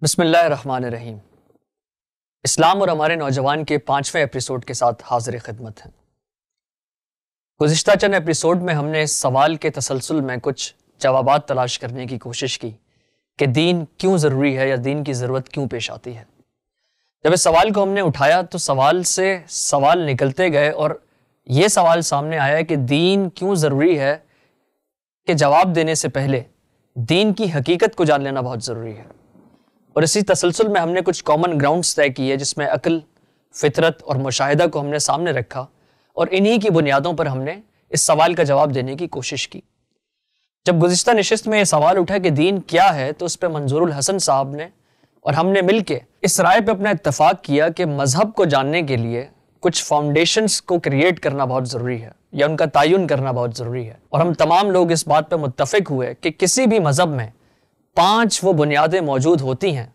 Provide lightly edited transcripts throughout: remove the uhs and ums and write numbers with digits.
بسم اللہ الرحمن الرحیم۔ اسلام اور ہمارے نوجوان کے 5ویں ایپیسوڈ کے ساتھ حاضر خدمت ہیں۔ گزشتہ چند ایپیسوڈ میں ہم نے اس سوال کے تسلسل میں کچھ جوابات تلاش کرنے کی کوشش کی کہ دین کیوں ضروری ہے یا دین کی ضرورت کیوں پیش آتی ہے۔ جب اس سوال کو ہم نے اٹھایا تو سوال سے سوال نکلتے گئے اور یہ سوال سامنے آیا کہ دین کیوں ضروری ہے کہ جواب دینے سے پہلے دین کی حقیقت کو جان لینا بہت ضروری ہے۔ اور اسی تسلسل میں ہم نے کچھ کامن گراؤنڈز طے کیے جس میں عقل، فطرت اور مشاہدہ کو ہم نے سامنے رکھا اور انہی کی بنیادوں پر ہم نے اس سوال کا جواب دینے کی کوشش کی۔ جب گزشتہ نشست میں یہ سوال اٹھا کہ دین کیا ہے تو اس پہ منظور الحسن صاحب نے اور ہم نے مل کے اس رائے پہ اپنا اتفاق کیا کہ مذہب کو جاننے کے لیے کچھ فاؤنڈیشنز کو کریٹ کرنا بہت ضروری ہے یا ان کا تعین کرنا بہت ضروری ہے، اور ہم تمام لوگ اس بات پہ متفق ہوئے کہ کسی بھی مذہب میں 5 وہ بنیادیں موجود ہوتی ہیں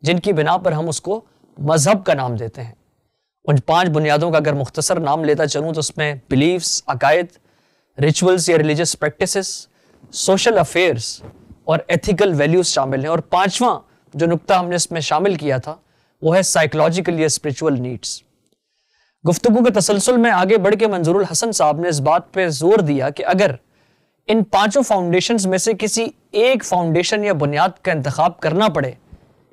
جن کی بنا پر ہم اس کو مذہب کا نام دیتے ہیں۔ ان 5 بنیادوں کا اگر مختصر نام لیتا چلوں تو اس میں بلیفز، عقائد، ریچولز یا ریلیجس پریکٹسز، سوشل افیئرز اور ایتھیکل ویلیوز شامل ہیں، اور 5واں جو نقطہ ہم نے اس میں شامل کیا تھا وہ ہے سائیکولوجیکل یا اسپریچول نیڈز۔ گفتگو کے تسلسل میں آگے بڑھ کے منظور الحسن صاحب نے اس بات پہ زور دیا کہ اگر ان 5 فاؤنڈیشنز میں سے کسی ایک فاؤنڈیشن یا بنیاد کا انتخاب کرنا پڑے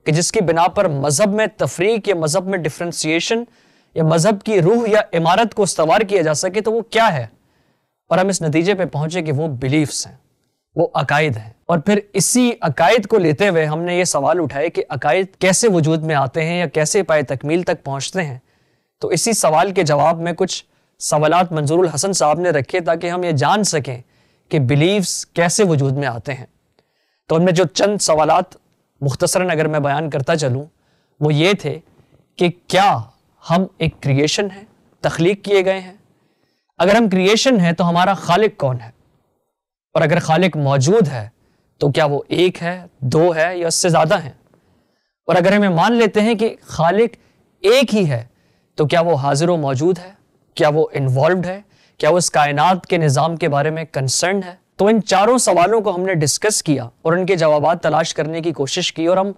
کہ جس کی بنا پر مذہب میں تفریق یا مذہب میں ڈفرینسیشن یا مذہب کی روح یا عمارت کو استوار کیا جا سکے تو وہ کیا ہے، اور ہم اس نتیجے پہ پہنچے کہ وہ بلیفز ہیں، وہ عقائد ہیں۔ اور پھر اسی عقائد کو لیتے ہوئے ہم نے یہ سوال اٹھائے کہ عقائد کیسے وجود میں آتے ہیں یا کیسے پائے تکمیل تک پہنچتے ہیں۔ تو اسی سوال کے جواب میں کچھ سوالات منظور الحسن صاحب نے رکھے تاکہ ہم یہ جان سکیں کہ بلیفز کیسے وجود میں آتے ہیں۔ تو ان میں جو چند سوالات مختصراً اگر میں بیان کرتا چلوں وہ یہ تھے کہ کیا ہم ایک کریشن ہیں، تخلیق کیے گئے ہیں؟ اگر ہم کریشن ہیں تو ہمارا خالق کون ہے؟ اور اگر خالق موجود ہے تو کیا وہ ایک ہے، 2 ہے یا اس سے زیادہ ہیں؟ اور اگر ہمیں مان لیتے ہیں کہ خالق ایک ہی ہے تو کیا وہ حاضر و موجود ہے؟ کیا وہ انوالوڈ ہے؟ کیا وہ اس کائنات کے نظام کے بارے میں کنسرنڈ ہے؟ تو ان 4 سوالوں کو ہم نے ڈسکس کیا اور ان کے جوابات تلاش کرنے کی کوشش کی اور ہم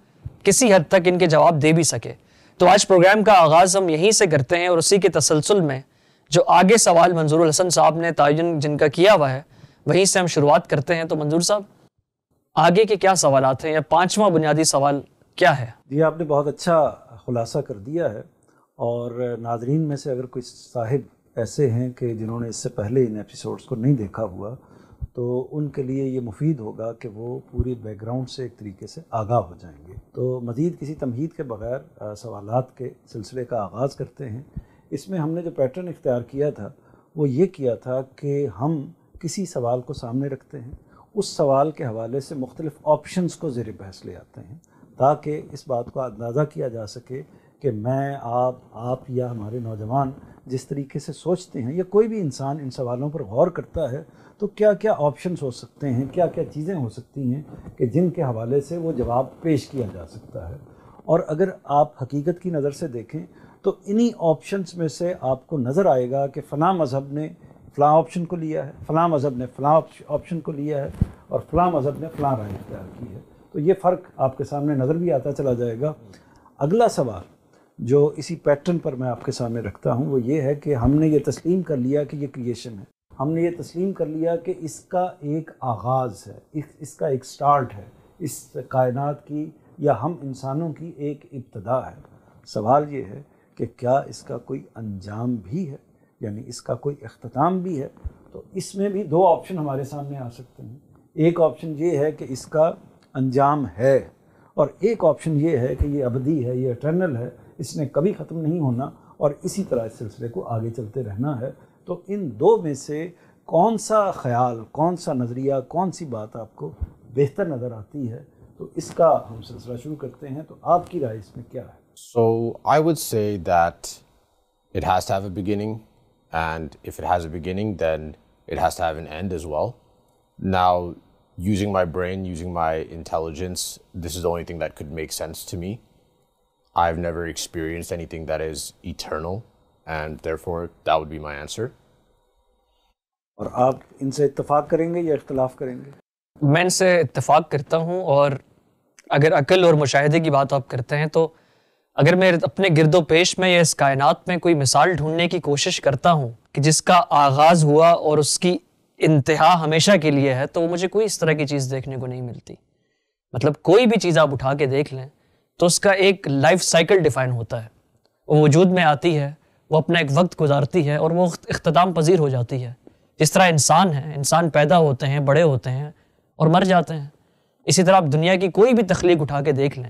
کسی حد تک ان کے جواب دے بھی سکے۔ تو آج پروگرام کا آغاز ہم یہیں سے کرتے ہیں اور اسی کے تسلسل میں جو آگے سوال منظور الحسن صاحب نے تعین جن کا کیا ہوا ہے وہیں سے ہم شروعات کرتے ہیں۔ تو منظور صاحب آگے کے کیا سوالات ہیں یا 5واں بنیادی سوال کیا ہے؟ جی آپ نے بہت اچھا خلاصہ کر دیا ہے، اور ناظرین میں سے اگر کوئی صاحب ایسے ہیں کہ جنہوں نے اس سے پہلے ان ایپیسوڈز کو نہیں دیکھا ہوا تو ان کے لیے یہ مفید ہوگا کہ وہ پوری بیک گراؤنڈ سے ایک طریقے سے آگاہ ہو جائیں گے۔ تو مزید کسی تمہید کے بغیر سوالات کے سلسلے کا آغاز کرتے ہیں۔ اس میں ہم نے جو پیٹرن اختیار کیا تھا وہ یہ کیا تھا کہ ہم کسی سوال کو سامنے رکھتے ہیں، اس سوال کے حوالے سے مختلف آپشنز کو زیر بحث لے آتے ہیں تاکہ اس بات کو اندازہ کیا جا سکے کہ میں، آپ یا ہمارے نوجوان جس طریقے سے سوچتے ہیں یا کوئی بھی انسان ان سوالوں پر غور کرتا ہے تو کیا کیا آپشنز ہو سکتے ہیں، کیا کیا چیزیں ہو سکتی ہیں کہ جن کے حوالے سے وہ جواب پیش کیا جا سکتا ہے۔ اور اگر آپ حقیقت کی نظر سے دیکھیں تو انہی آپشنز میں سے آپ کو نظر آئے گا کہ فلاں مذہب نے فلاں آپشن کو لیا ہے، فلاں مذہب نے فلاں آپشن کو لیا ہے، اور فلاں مذہب نے فلاں رائے اختیار کی ہے۔ تو یہ فرق آپ کے سامنے نظر بھی آتا چلا جائے گا۔ اگلا سوال جو اسی پیٹرن پر میں آپ کے سامنے رکھتا ہوں وہ یہ ہے کہ ہم نے یہ تسلیم کر لیا کہ یہ کریشن ہے، ہم نے یہ تسلیم کر لیا کہ اس کا ایک آغاز ہے، اس کا ایک سٹارٹ ہے، اس کائنات کی یا ہم انسانوں کی ایک ابتدا ہے۔ سوال یہ ہے کہ کیا اس کا کوئی انجام بھی ہے، یعنی اس کا کوئی اختتام بھی ہے؟ تو اس میں بھی 2 آپشن ہمارے سامنے آ سکتے ہیں۔ ایک آپشن یہ ہے کہ اس کا انجام ہے، اور ایک آپشن یہ ہے کہ یہ ابدی ہے، یہ اٹرنل ہے، اس نے کبھی ختم نہیں ہونا اور اسی طرح اس سلسلے کو آگے چلتے رہنا ہے۔ تو ان 2 میں سے کون سا خیال، کون سا نظریہ، کون سی بات آپ کو بہتر نظر آتی ہے؟ تو اس کا ہم سلسلہ شروع کرتے ہیں۔ تو آپ کی رائے اس میں کیا ہے؟ So I would say that it has to have a beginning, and if it has a beginning, then it has to have an end as well. Now, using my brain, using my intelligence, this is the only thing that could make sense to me. I've never experienced anything that is eternal, and therefore that would be my answer. اور آپ ان سے اتفاق کریں گے یا اختلاف کریں گے؟ میں ان سے اتفاق کرتا ہوں، اور اگر عقل اور مشاہدے کی بات آپ کرتے ہیں تو اگر میں اپنے گرد و پیش میں یا اس کائنات میں کوئی مثال ڈھونڈنے کی کوشش کرتا ہوں کہ جس کا آغاز ہوا اور اس کی انتہا ہمیشہ کے لیے ہے، تو مجھے کوئی اس طرح کی چیز دیکھنے کو نہیں ملتی. مطلب کوئی بھی چیز آپ اٹھا کے دیکھ لیں تو اس کا ایک لائف سائیکل ڈیفائن ہوتا ہے. وہ وجود میں آتی ہے، وہ اپنا ایک وقت گزارتی ہے اور وہ اختتام پذیر ہو جاتی ہے. جس طرح انسان ہے، انسان پیدا ہوتے ہیں، بڑے ہوتے ہیں اور مر جاتے ہیں. اسی طرح آپ دنیا کی کوئی بھی تخلیق اٹھا کے دیکھ لیں،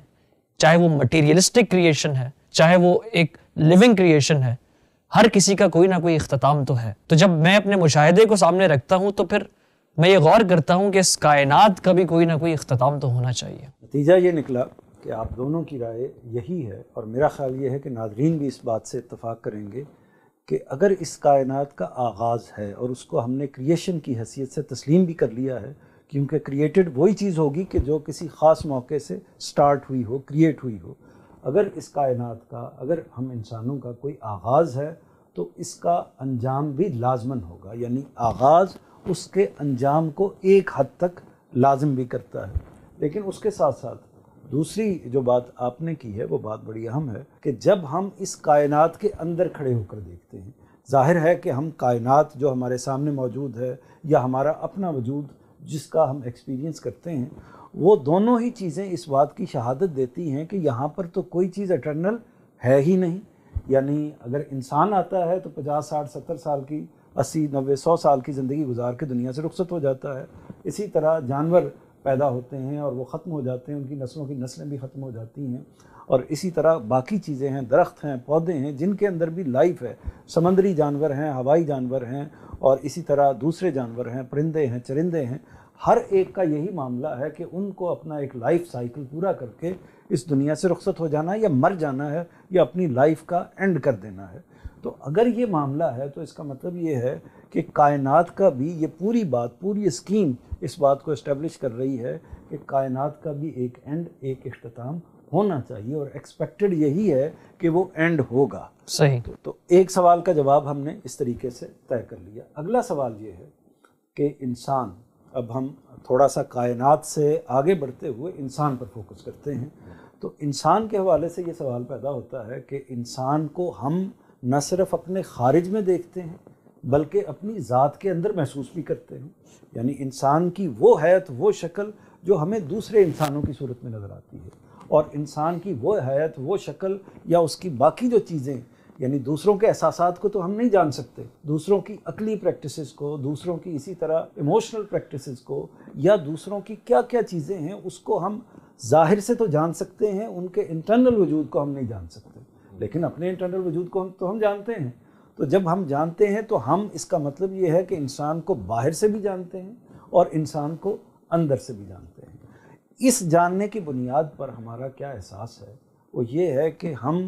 چاہے وہ مٹیریلسٹک کریشن ہے، چاہے وہ ایک لیونگ کریشن ہے، ہر کسی کا کوئی نہ کوئی اختتام تو ہے. تو جب میں اپنے مشاہدے کو سامنے رکھتا ہوں تو پھر میں یہ غور کرتا ہوں کہ اس کائنات کا بھی کوئی نہ کوئی اختتام تو ہونا چاہیے. نتیجہ یہ نکلا کہ آپ دونوں کی رائے یہی ہے، اور میرا خیال یہ ہے کہ ناظرین بھی اس بات سے اتفاق کریں گے کہ اگر اس کائنات کا آغاز ہے اور اس کو ہم نے کریشن کی حیثیت سے تسلیم بھی کر لیا ہے، کیونکہ کریٹڈ وہی چیز ہوگی کہ جو کسی خاص موقع سے سٹارٹ ہوئی ہو، کریٹ ہوئی ہو. اگر اس کائنات کا، اگر ہم انسانوں کا کوئی آغاز ہے تو اس کا انجام بھی لازماً ہوگا، یعنی آغاز اس کے انجام کو ایک حد تک لازم بھی کرتا ہے. لیکن اس کے ساتھ ساتھ دوسری جو بات آپ نے کی ہے وہ بات بڑی اہم ہے کہ جب ہم اس کائنات کے اندر کھڑے ہو کر دیکھتے ہیں، ظاہر ہے کہ ہم کائنات جو ہمارے سامنے موجود ہے یا ہمارا اپنا وجود جس کا ہم ایکسپیرینس کرتے ہیں، وہ دونوں ہی چیزیں اس بات کی شہادت دیتی ہیں کہ یہاں پر تو کوئی چیز اٹرنل ہے ہی نہیں. یعنی اگر انسان آتا ہے تو 50 60 70 سال کی، 80 90 100 سال کی زندگی گزار کے دنیا سے رخصت ہو جاتا ہے. اسی طرح جانور پیدا ہوتے ہیں اور وہ ختم ہو جاتے ہیں، ان کی نسلوں کی نسلیں بھی ختم ہو جاتی ہیں. اور اسی طرح باقی چیزیں ہیں، درخت ہیں، پودے ہیں جن کے اندر بھی لائف ہے، سمندری جانور ہیں، ہوائی جانور ہیں، اور اسی طرح دوسرے جانور ہیں، پرندے ہیں، چرندے ہیں. ہر ایک کا یہی معاملہ ہے کہ ان کو اپنا ایک لائف سائیکل پورا کر کے اس دنیا سے رخصت ہو جانا ہے، یا مر جانا ہے، یا اپنی لائف کا اینڈ کر دینا ہے. تو اگر یہ معاملہ ہے تو اس کا مطلب یہ ہے کہ کائنات کا بھی یہ پوری بات، پوری اسکیم اس بات کو اسٹیبلش کر رہی ہے کہ کائنات کا بھی ایک اینڈ، ایک اختتام ہونا چاہیے، اور ایکسپیکٹڈ یہی ہے کہ وہ اینڈ ہوگا. صحیح. تو ایک سوال کا جواب ہم نے اس طریقے سے طے کر لیا. اگلا سوال یہ ہے کہ انسان، اب ہم تھوڑا سا کائنات سے آگے بڑھتے ہوئے انسان پر فوکس کرتے ہیں. تو انسان کے حوالے سے یہ سوال پیدا ہوتا ہے کہ انسان کو ہم نہ صرف اپنے خارج میں دیکھتے ہیں بلکہ اپنی ذات کے اندر محسوس بھی کرتے ہیں. یعنی انسان کی وہ حیت، وہ شکل جو ہمیں دوسرے انسانوں کی صورت میں نظر آتی ہے، اور انسان کی وہ حیت، وہ شکل یا اس کی باقی جو چیزیں، یعنی دوسروں کے احساسات کو تو ہم نہیں جان سکتے، دوسروں کی عقلی پریکٹسز کو، دوسروں کی اسی طرح ایموشنل پریکٹسز کو، یا دوسروں کی کیا کیا چیزیں ہیں اس کو ہم ظاہر سے تو جان سکتے ہیں، ان کے انٹرنل وجود کو ہم نہیں جان سکتے. لیکن اپنے انٹرنل وجود کو ہم جانتے ہیں. تو جب ہم جانتے ہیں تو ہم، اس کا مطلب یہ ہے کہ انسان کو باہر سے بھی جانتے ہیں اور انسان کو اندر سے بھی جانتے ہیں. اس جاننے کی بنیاد پر ہمارا کیا احساس ہے وہ یہ ہے کہ ہم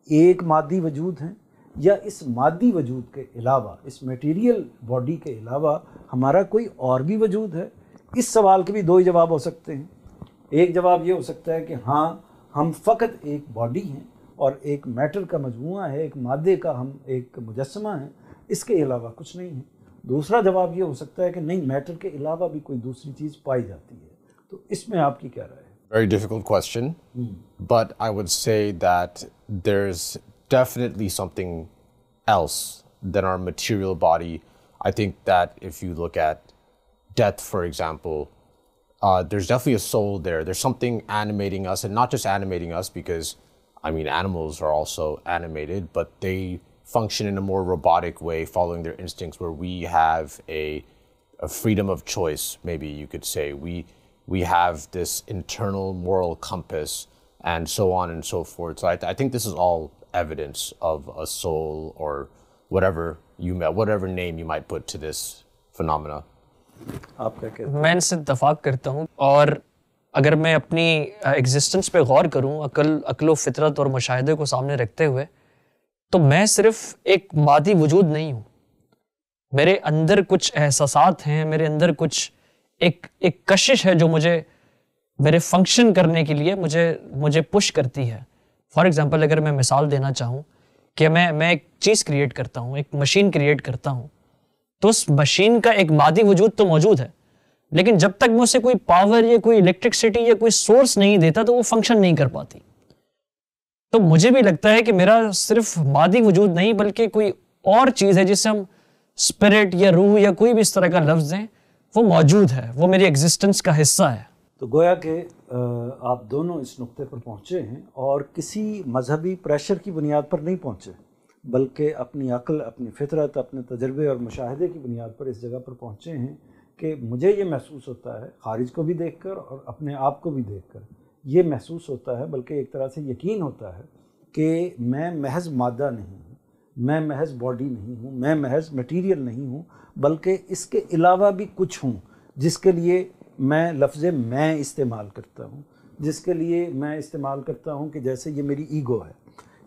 ایک مادی وجود ہیں، یا اس مادی وجود کے علاوہ، اس میٹیریل باڈی کے علاوہ ہمارا کوئی اور بھی وجود ہے. اس سوال کے بھی دو ہی جواب ہو سکتے ہیں. ایک جواب یہ ہو سکتا ہے کہ ہاں، ہم فقط ایک باڈی ہیں اور ایک میٹر کا مجموعہ ہے، ایک مادے کا ہم ایک مجسمہ ہیں، اس کے علاوہ کچھ نہیں ہے. دوسرا جواب یہ ہو سکتا ہے کہ نہیں، میٹر کے علاوہ بھی کوئی دوسری چیز پائی جاتی ہے. تو اس میں آپ کی کیا رائے ہے؟ Very difficult question, but I would say that there's definitely something else than our material body. I think that if you look at death, for example, there's definitely a soul there. There's something animating us, and not just animating us because, I mean, animals are also animated, but they function in a more robotic way, following their instincts, where we have a freedom of choice, maybe you could say. We have this internal moral compass, and so on and so forth. So I think this is all evidence of a soul, or whatever name you might put to this phenomena. آپ کیا کہتے ہیں؟ میں ان سے اتفاق کرتا ہوں، اور اگر میں اپنی ایگزسٹنس پہ غور کروں عقل و فطرت اور مشاہدے کو سامنے رکھتے ہوئے، تو میں صرف ایک مادی وجود نہیں ہوں. میرے اندر کچھ احساسات ہیں، میرے اندر کچھ ایک کشش ہے جو مجھے میرے فنکشن کرنے کے لیے مجھے پش کرتی ہے. فار ایگزامپل، اگر میں مثال دینا چاہوں کہ میں ایک چیز کریٹ کرتا ہوں، ایک مشین کریٹ کرتا ہوں، تو اس مشین کا ایک مادی وجود تو موجود ہے، لیکن جب تک میں اسے کوئی پاور یا کوئی الیکٹرکسٹی یا کوئی سورس نہیں دیتا تو وہ فنکشن نہیں کر پاتی. تو مجھے بھی لگتا ہے کہ میرا صرف مادی وجود نہیں بلکہ کوئی اور چیز ہے جسے ہم اسپرٹ یا روح یا کوئی بھی اس طرح کا لفظ دیں, وہ موجود ہے, وہ میری ایگزسٹنس کا حصہ ہے. تو گویا کہ آپ دونوں اس نقطے پر پہنچے ہیں اور کسی مذہبی پریشر کی بنیاد پر نہیں پہنچے, بلکہ اپنی عقل, اپنی فطرت, اپنے تجربے اور مشاہدے کی بنیاد پر اس جگہ پر پہنچے ہیں کہ مجھے یہ محسوس ہوتا ہے, خارج کو بھی دیکھ کر اور اپنے آپ کو بھی دیکھ کر یہ محسوس ہوتا ہے, بلکہ ایک طرح سے یقین ہوتا ہے کہ میں محض مادہ نہیں ہوں, میں محض باڈی نہیں ہوں, میں محض مٹیریل نہیں ہوں, بلکہ اس کے علاوہ بھی کچھ ہوں جس کے لیے میں لفظ میں استعمال کرتا ہوں, جس کے لیے میں استعمال کرتا ہوں کہ جیسے یہ میری ایگو ہے,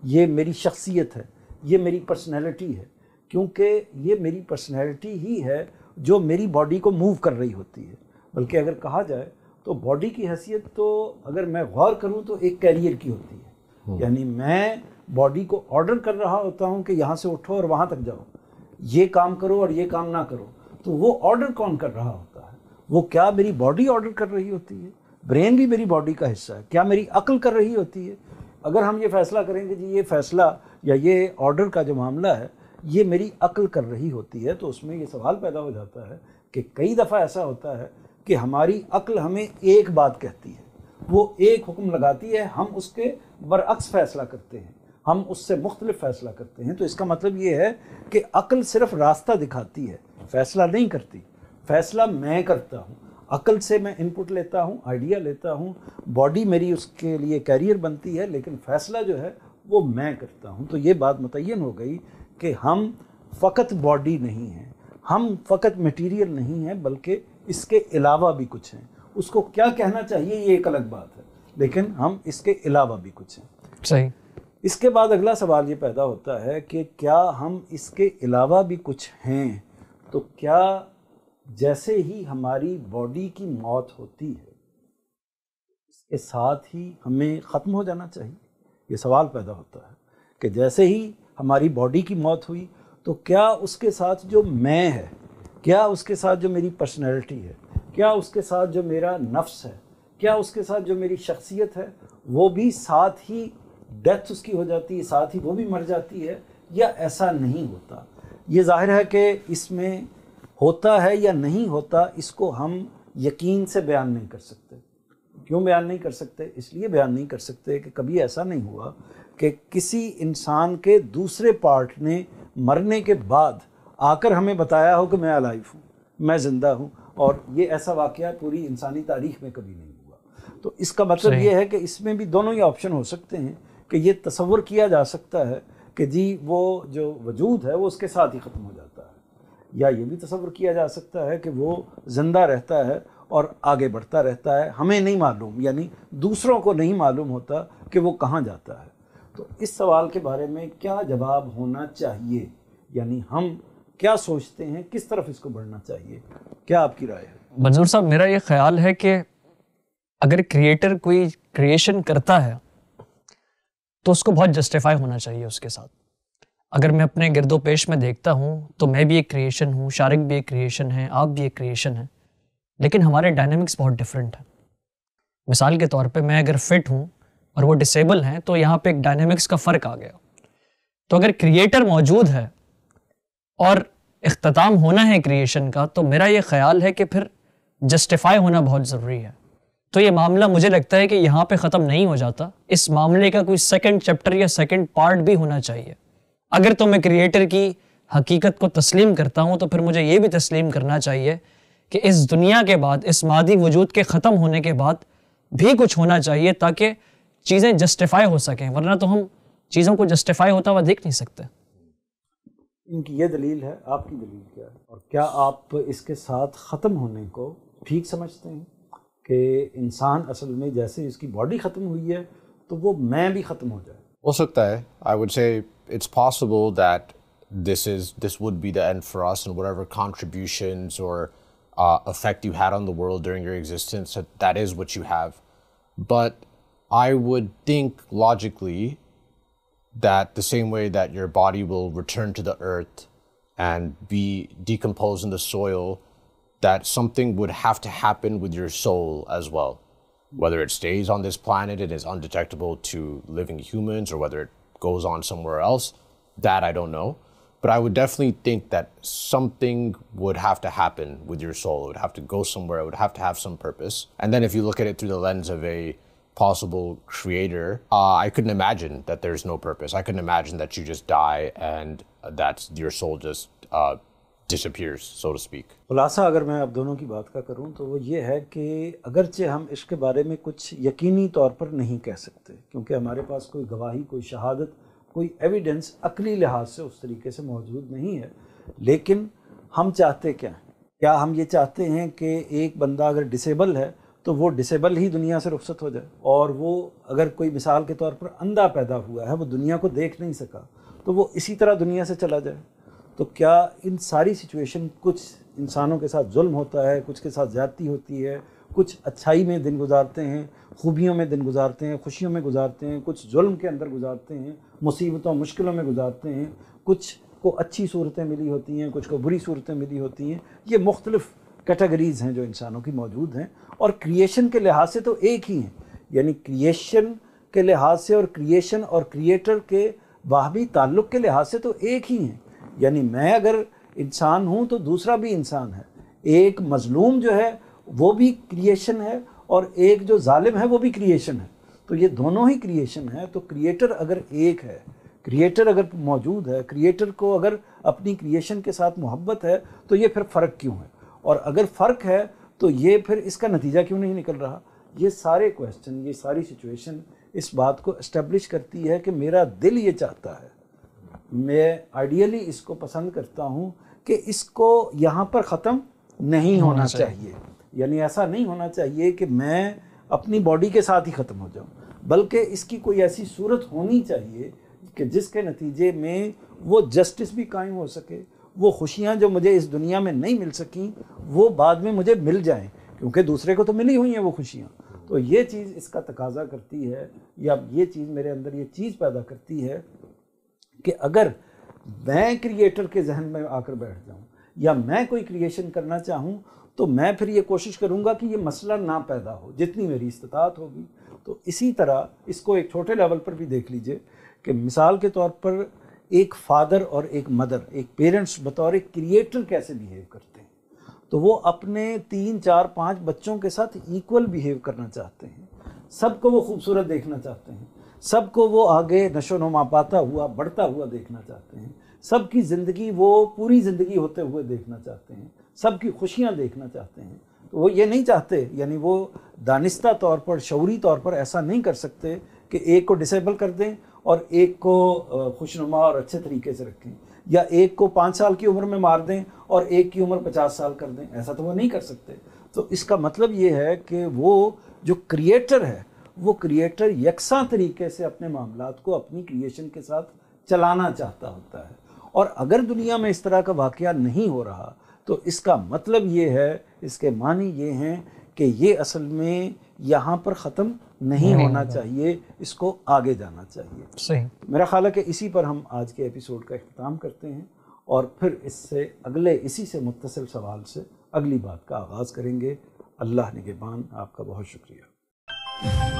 یہ میری شخصیت ہے, یہ میری پرسنالٹی ہے, کیونکہ یہ میری پرسنالٹی ہی ہے جو میری باڈی کو موو کر رہی ہوتی ہے. بلکہ اگر کہا جائے تو باڈی کی حیثیت تو اگر میں غور کروں تو ایک کیریئر کی ہوتی ہے, یعنی میں باڈی کو آرڈر کر رہا ہوتا ہوں کہ یہاں سے اٹھو اور وہاں تک جاؤ, یہ کام کرو اور یہ کام نہ کرو. تو وہ آرڈر کون کر رہا ہوتا ہے؟ وہ کیا میری باڈی آرڈر کر رہی ہوتی ہے؟ برین بھی میری باڈی کا حصہ ہے. کیا میری عقل کر رہی ہوتی ہے؟ اگر ہم یہ فیصلہ کریں کہ جی یہ فیصلہ یا یہ آرڈر کا جو معاملہ ہے یہ میری عقل کر رہی ہوتی ہے, تو اس میں یہ سوال پیدا ہو جاتا ہے کہ کئی دفعہ ایسا ہوتا ہے کہ ہماری عقل ہمیں ایک بات کہتی ہے, وہ ایک حکم لگاتی ہے, ہم اس کے برعکس فیصلہ کرتے ہیں, ہم اس سے مختلف فیصلہ کرتے ہیں. تو اس کا مطلب یہ ہے کہ عقل صرف راستہ دکھاتی ہے, فیصلہ نہیں کرتی. فیصلہ میں کرتا ہوں, عقل سے میں انپٹ لیتا ہوں, آئیڈیا لیتا ہوں, باڈی میری اس کے لیے کیریئر بنتی ہے, لیکن فیصلہ جو ہے وہ میں کرتا ہوں. تو یہ بات متعین ہو گئی کہ ہم فقط باڈی نہیں ہیں, ہم فقط میٹیریل نہیں ہیں, بلکہ اس کے علاوہ بھی کچھ ہیں. اس کو کیا کہنا چاہیے یہ ایک الگ بات ہے, لیکن ہم اس کے علاوہ بھی کچھ ہیں. صحیح. اس کے بعد اگلا سوال یہ پیدا ہوتا ہے کہ کیا ہم اس کے علاوہ بھی کچھ ہیں, تو کیا جیسے ہی ہماری باڈی کی موت ہوتی ہے اس کے ساتھ ہی ہمیں ختم ہو جانا چاہیے؟ یہ سوال پیدا ہوتا ہے کہ جیسے ہی ہماری باڈی کی موت ہوئی تو کیا اس کے ساتھ جو میں ہے, کیا اس کے ساتھ جو میری پرسنالٹی ہے, کیا اس کے ساتھ جو میرا نفس ہے, کیا اس کے ساتھ جو میری شخصیت ہے وہ بھی ساتھ ہی ڈیتھ اس کی ہو جاتی ہے, ساتھ ہی وہ بھی مر جاتی ہے, یا ایسا نہیں ہوتا؟ یہ ظاہر ہے کہ اس میں ہوتا ہے یا نہیں ہوتا, اس کو ہم یقین سے بیان نہیں کر سکتے. کیوں بیان نہیں کر سکتے؟ اس لیے بیان نہیں کر سکتے کہ کبھی ایسا نہیں ہوا کہ کسی انسان کے دوسرے پارٹ نے مرنے کے بعد آ کر ہمیں بتایا ہو کہ میں الائیو ہوں, میں زندہ ہوں, اور یہ ایسا واقعہ پوری انسانی تاریخ میں کبھی نہیں ہوا. تو اس کا مطلب یہ ہے کہ اس میں بھی دونوں ہی آپشن ہو سکتے ہیں کہ یہ تصور کیا جا سکتا ہے کہ جی وہ جو وجود ہے وہ اس کے ساتھ ہی ختم ہو جاتا ہے, یا یہ بھی تصور کیا جا سکتا ہے کہ وہ زندہ رہتا ہے اور آگے بڑھتا رہتا ہے, ہمیں نہیں معلوم, یعنی دوسروں کو نہیں معلوم ہوتا کہ وہ کہاں جاتا ہے. تو اس سوال کے بارے میں کیا جواب ہونا چاہیے, یعنی ہم کیا سوچتے ہیں, کس طرف اس کو بڑھنا چاہیے, کیا آپ کی رائے ہے؟ منظور صاحب, میرا یہ خیال ہے کہ اگر کریٹر کوئی کریشن کرتا ہے تو اس کو بہت جسٹیفائی ہونا چاہیے اس کے ساتھ. اگر میں اپنے گرد و پیش میں دیکھتا ہوں تو میں بھی ایک کریشن ہوں, شارق بھی ایک کریشن ہے, آپ بھی ایک کریشن ہیں, لیکن ہمارے ڈائنامکس بہت ڈفرینٹ ہیں. مثال کے طور پہ میں اگر فٹ ہوں اور وہ ڈسیبل ہیں تو یہاں پہ ایک ڈائنامکس کا فرق آ گیا. تو اگر کریٹر موجود ہے اور اختتام ہونا ہے کریشن کا, تو میرا یہ خیال ہے کہ پھر جسٹیفائی ہونا بہت ضروری ہے. تو یہ معاملہ مجھے لگتا ہے کہ یہاں پہ ختم نہیں ہو جاتا, اس معاملے کا کوئی سیکنڈ چیپٹر یا سیکنڈ پارٹ بھی ہونا چاہیے. اگر تو میں کریٹر کی حقیقت کو تسلیم کرتا ہوں تو پھر مجھے یہ بھی تسلیم کرنا چاہیے کہ اس دنیا کے بعد, اس مادی وجود کے ختم ہونے کے بعد بھی کچھ ہونا چاہیے تاکہ چیزیں جسٹیفائی ہو سکیں, ورنہ تو ہم چیزوں کو جسٹیفائی ہوتا ہوا دیکھ نہیں سکتے. ان کی یہ دلیل ہے, آپ کی دلیل کیا ہے, اور کیا آپ اس کے ساتھ ختم ہونے کو ٹھیک سمجھتے ہیں کہ انسان اصل میں جیسے اس کی باڈی ختم ہوئی ہے تو وہ میں بھی ختم ہو جائے؟ ہو سکتا ہے. I would say it's possible that this would be the end for us, and whatever contributions or effect you had on the world during your existence, that is what you have. But I would think logically that the same way that your body will return to the earth and be decomposed in the soil, that something would have to happen with your soul as well. Whether it stays on this planet and is undetectable to living humans, or whether it goes on somewhere else, that I don't know. But I would definitely think that something would have to happen with your soul. It would have to go somewhere. It would have to have some purpose. And then if you look at it through the lens of a possible creator, I couldn't imagine that there's no purpose. I couldn't imagine that you just die and that your soul just disappears, so to speak. خلاصہ اگر میں آپ دونوں کی بات کا کروں تو وہ یہ ہے کہ اگرچہ ہم عشق کے بارے میں کچھ یقینی طور پر نہیں کہہ سکتے، کیونکہ ہمارے پاس کوئی گواہی، کوئی شہادت، کوئی ایویڈنس عقلی لحاظ سے اس طریقے سے موجود نہیں ہے، لیکن ہم چاہتے کیا ہیں؟ کیا ہم یہ چاہتے ہیں کہ ایک بندہ اگر ڈسیبل ہے تو وہ ڈسیبل ہی دنیا سے رخصت ہو جائے، اور وہ اگر کوئی مثال کے طور پر اندھا پیدا ہوا ہے، وہ دنیا کو دیکھ نہیں سکا، تو وہ اسی طرح دنیا سے چلا جائے؟ تو کیا ان ساری سچویشن، کچھ انسانوں کے ساتھ ظلم ہوتا ہے، کچھ کے ساتھ زیادتی ہوتی ہے، کچھ اچھائی میں دن گزارتے ہیں، خوبیوں میں دن گزارتے ہیں، خوشیوں میں گزارتے ہیں، کچھ ظلم کے اندر گزارتے ہیں، مصیبتوں مشکلوں میں گزارتے ہیں، کچھ کو اچھی صورتیں ملی ہوتی ہیں، کچھ کو بری صورتیں ملی ہوتی ہیں، یہ مختلف کیٹیگریز ہیں جو انسانوں کی موجود ہیں، اور کریشن کے لحاظ سے تو ایک ہی ہیں، یعنی کریشن کے لحاظ سے اور کریشن اور کریٹر کے باہمی تعلق کے لحاظ سے تو ایک ہی ہیں، یعنی میں اگر انسان ہوں تو دوسرا بھی انسان ہے، ایک مظلوم جو ہے وہ بھی کریشن ہے، اور ایک جو ظالم ہے وہ بھی کریشن ہے، تو یہ دونوں ہی کریشن ہے۔ تو کریٹر اگر ایک ہے، کریٹر اگر موجود ہے، کریٹر کو اگر اپنی کریشن کے ساتھ محبت ہے، تو یہ پھر فرق کیوں ہے؟ اور اگر فرق ہے تو یہ پھر اس کا نتیجہ کیوں نہیں نکل رہا؟ یہ سارے کویسچن، یہ ساری سچویشن اس بات کو اسٹیبلش کرتی ہے کہ میرا دل یہ چاہتا ہے، میں آئیڈیلی اس کو پسند کرتا ہوں کہ اس کو یہاں پر ختم نہیں ہونا چاہیے، یعنی ایسا نہیں ہونا چاہیے کہ میں اپنی باڈی کے ساتھ ہی ختم ہو جاؤں، بلکہ اس کی کوئی ایسی صورت ہونی چاہیے کہ جس کے نتیجے میں وہ جسٹس بھی قائم ہو سکے، وہ خوشیاں جو مجھے اس دنیا میں نہیں مل سکیں وہ بعد میں مجھے مل جائیں، کیونکہ دوسرے کو تو ملی ہوئی ہیں وہ خوشیاں۔ تو یہ چیز اس کا تقاضا کرتی ہے، یا یہ چیز میرے اندر یہ چیز پیدا کرتی ہے کہ اگر میں کریٹر کے ذہن میں آ کر بیٹھ جاؤں، یا میں کوئی کریشن کرنا چاہوں، تو میں پھر یہ کوشش کروں گا کہ یہ مسئلہ نہ پیدا ہو جتنی میری استطاعت ہوگی۔ تو اسی طرح اس کو ایک چھوٹے لیول پر بھی دیکھ لیجئے کہ مثال کے طور پر ایک فادر اور ایک مدر، ایک پیرنٹس بطور ایک کریٹر کیسے بیہیو کرتے ہیں، تو وہ اپنے 3 4 5 بچوں کے ساتھ ایکول بیہیو کرنا چاہتے ہیں، سب کو وہ خوبصورت دیکھنا چاہتے ہیں، سب کو وہ آگے نشو و نما پاتا ہوا، بڑھتا ہوا دیکھنا چاہتے ہیں، سب کی زندگی وہ پوری زندگی ہوتے ہوئے دیکھنا چاہتے ہیں، سب کی خوشیاں دیکھنا چاہتے ہیں۔ تو وہ یہ نہیں چاہتے، یعنی وہ دانستہ طور پر، شعوری طور پر ایسا نہیں کر سکتے کہ ایک کو ڈسیبل کر دیں اور ایک کو خوشنما اور اچھے طریقے سے رکھیں، یا ایک کو 5 سال کی عمر میں مار دیں اور ایک کی عمر 50 سال کر دیں، ایسا تو وہ نہیں کر سکتے۔ تو اس کا مطلب یہ ہے کہ وہ جو کریٹر ہے، وہ کریٹر یکساں طریقے سے اپنے معاملات کو اپنی کریشن کے ساتھ چلانا چاہتا ہوتا ہے، اور اگر دنیا میں اس طرح کا واقعہ نہیں ہو رہا تو اس کا مطلب یہ ہے، اس کے معنی یہ ہیں کہ یہ اصل میں یہاں پر ختم نہیں ہونا چاہیے، اس کو آگے جانا چاہیے۔ صحیح۔ میرا خیال ہے کہ اسی پر ہم آج کے ایپیسوڈ کا اختتام کرتے ہیں، اور پھر اس سے اگلے اسی سے متصل سوال سے اگلی بات کا آغاز کریں گے۔ اللہ نگہبان، آپ کا بہت شکریہ۔